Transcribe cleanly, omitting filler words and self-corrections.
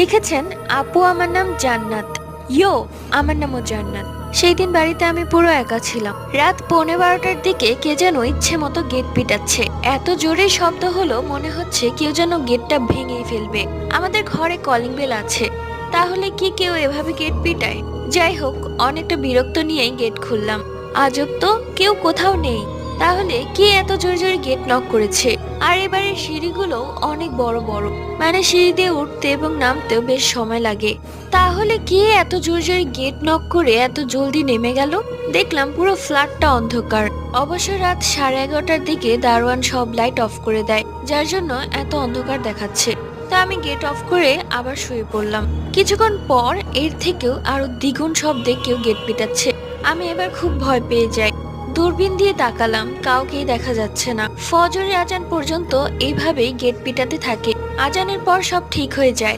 লিখেছেন আপু, আমার নাম জান্নাত। ইয়ো, আমার নামও জান্নাত। সেই দিন বাড়িতে আমি পুরো একা ছিলাম। রাত 11:15টার দিকে কে যেন ইচ্ছে মতো গেট পিটাচ্ছে। এত জোরে শব্দ হলো, মনে হচ্ছে কেউ যেন গেটটা ভেঙেই ফেলবে। আমাদের ঘরে কলিং বেল আছে, তাহলে কি কেউ এভাবে গেট পিটায়? যাই হোক, অনেকটা বিরক্ত নিয়েই গেট খুললাম। আজব তো, কেউ কোথাও নেই। তাহলে কে এত জোরে জোরে গেট নক করেছে? আর এবারের সিঁড়িগুলো অনেক বড় বড়, মানে সিঁড়ি দিয়ে উঠতে এবং নামতেও বেশ সময় লাগে। তাহলে কে এত জোরে জোরে গেট নক করে এত জলদি নেমে গেল? দেখলাম পুরো ফ্ল্যাটটা অন্ধকার। অবশ্য রাত 11:30টার দিকে দারোয়ান সব লাইট অফ করে দেয়, যার জন্য এত অন্ধকার দেখাচ্ছে। তা আমি গেট অফ করে আবার শুয়ে পড়লাম। কিছুক্ষণ পর এর থেকেও আরো দ্বিগুণ শব্দে কেউ গেট পিটাচ্ছে। আমি এবার খুব ভয় পেয়ে যাই। দূরবীন দিয়ে তাকালাম, কাউকেই দেখা যাচ্ছে না। ফজরের আজান পর্যন্ত এইভাবেই গেট পিটাতে থাকে। আজানের পর সব ঠিক হয়ে যায়।